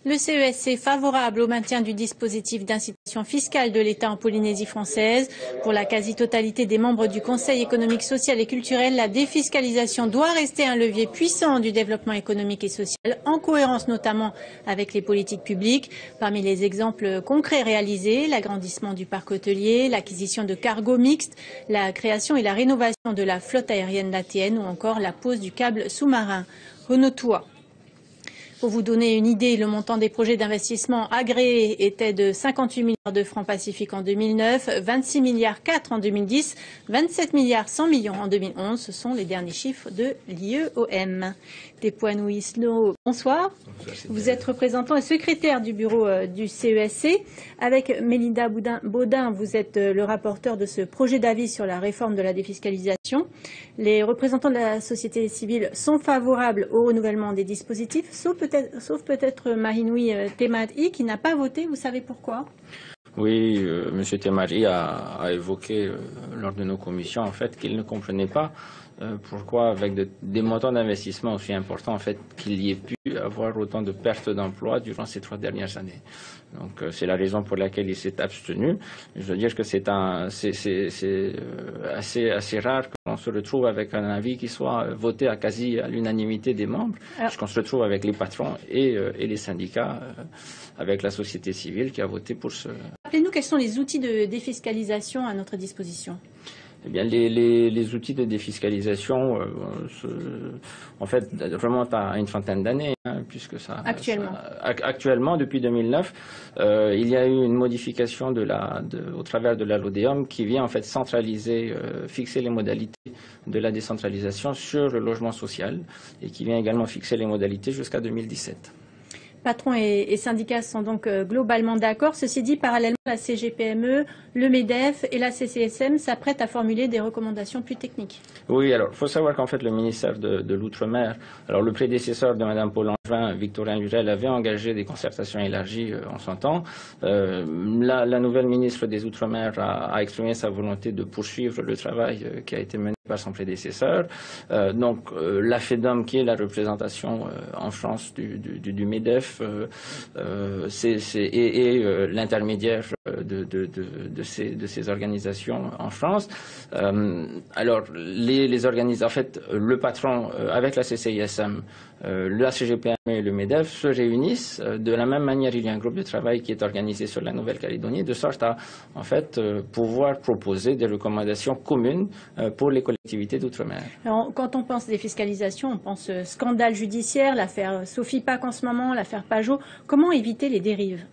Le CESC est favorable au maintien du dispositif d'incitation fiscale de l'État en Polynésie française. Pour la quasi-totalité des membres du Conseil économique, social et culturel, la défiscalisation doit rester un levier puissant du développement économique et social, en cohérence notamment avec les politiques publiques. Parmi les exemples concrets réalisés, l'agrandissement du parc hôtelier, l'acquisition de cargos mixtes, la création et la rénovation de la flotte aérienne d'ATN ou encore la pose du câble sous-marin Honotua. Pour vous donner une idée, le montant des projets d'investissement agréés était de 58 milliards de francs pacifiques en 2009, 26 milliards 4 en 2010, 27 milliards 100 millions en 2011. Ce sont les derniers chiffres de l'IEOM. Tepuanui Snow, bonsoir. Vous êtes représentant et secrétaire du bureau du CESC. Avec Mélinda Baudin, vous êtes le rapporteur de ce projet d'avis sur la réforme de la défiscalisation. Les représentants de la société civile sont favorables au renouvellement des dispositifs, sauf peut-être Mahinoui Temadi qui n'a pas voté. Vous savez pourquoi? Oui, M. Temadi a évoqué lors de nos commissions en fait qu'il ne comprenait pas pourquoi, avec des montants d'investissement aussi importants, en fait, qu'il y ait pu avoir autant de pertes d'emplois durant ces 3 dernières années. Donc, c'est la raison pour laquelle il s'est abstenu. Je veux dire que c'est assez rare qu'on se retrouve avec un avis qui soit voté à l'unanimité des membres, puisqu'on se retrouve avec les patrons et les syndicats, avec la société civile qui a voté pour ce. Rappelez-nous quels sont les outils de défiscalisation à notre disposition. Eh bien, les outils de défiscalisation, en fait, remontent à une trentaine d'années, hein, puisque ça. Actuellement, depuis 2009, il y a eu une modification au travers de la LODEOM qui vient en fait centraliser, fixer les modalités de la décentralisation sur le logement social et qui vient également fixer les modalités jusqu'à 2017. Patrons et syndicats sont donc globalement d'accord. Ceci dit, parallèlement, la CGPME, le MEDEF et la CCSM s'apprêtent à formuler des recommandations plus techniques. Oui, alors il faut savoir qu'en fait le ministère de l'Outre-mer, alors le prédécesseur de Mme Paul Langevin, Victorin Lurel, avait engagé des concertations élargies en son temps. La nouvelle ministre des Outre-mer a exprimé sa volonté de poursuivre le travail qui a été mené par son prédécesseur. Donc la FEDOM, qui est la représentation en France du MEDEF, et l'intermédiaire de ces organisations en France. Alors les organisations, en fait, le patron avec la CCISM, la CGPME et le MEDEF se réunissent. De la même manière, il y a un groupe de travail qui est organisé sur la Nouvelle-Calédonie, de sorte à, en fait, pouvoir proposer des recommandations communes pour les collectivités d'outre-mer. Quand on pense défiscalisation, on pense scandale judiciaire, l'affaire Sophie Pack en ce moment, l'affaire Pajot. Comment éviter les dérives?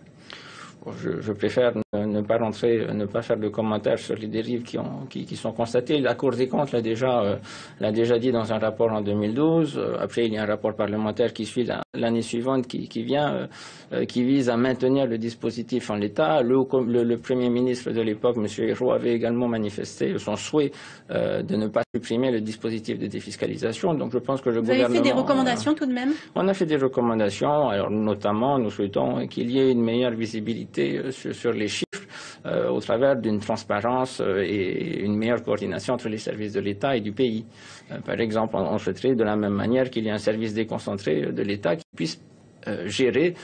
Je préfère ne pas faire de commentaires sur les dérives qui sont constatées. La Cour des comptes l'a déjà dit dans un rapport en 2012. Après, il y a un rapport parlementaire qui suit l'année suivante qui vise à maintenir le dispositif en l'état. Le Premier ministre de l'époque, M. Hérault, avait également manifesté son souhait de ne pas supprimer le dispositif de défiscalisation. Donc je pense que le gouvernement... Vous avez fait des recommandations tout de même? On a fait des recommandations. Alors notamment, nous souhaitons qu'il y ait une meilleure visibilité sur les chiffres au travers d'une transparence et une meilleure coordination entre les services de l'État et du pays. Par exemple, on souhaiterait de la même manière qu'il y ait un service déconcentré de l'État qui puisse gérer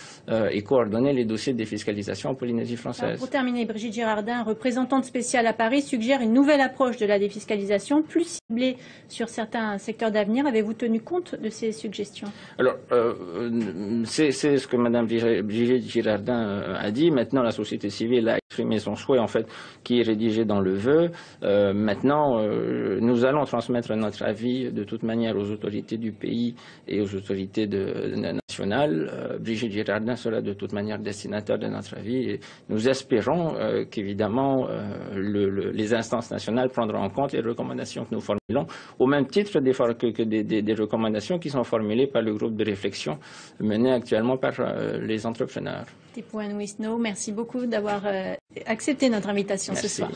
et coordonner les dossiers de défiscalisation en Polynésie française. Alors pour terminer, Brigitte Girardin, représentante spéciale à Paris, suggère une nouvelle approche de la défiscalisation, plus ciblée sur certains secteurs d'avenir. Avez-vous tenu compte de ces suggestions? Alors, c'est ce que Mme Brigitte Girardin a dit. Maintenant, la société civile a exprimé son souhait, en fait, qui est rédigé dans le vœu. Maintenant, nous allons transmettre notre avis de toute manière aux autorités du pays et aux autorités nationales. Brigitte Girardin sera de toute manière destinataire de notre avis et nous espérons qu'évidemment les instances nationales prendront en compte les recommandations que nous formulons, au même titre que des recommandations qui sont formulées par le groupe de réflexion mené actuellement par les entrepreneurs. Tepuanui Snow, merci beaucoup d'avoir accepté notre invitation ce soir.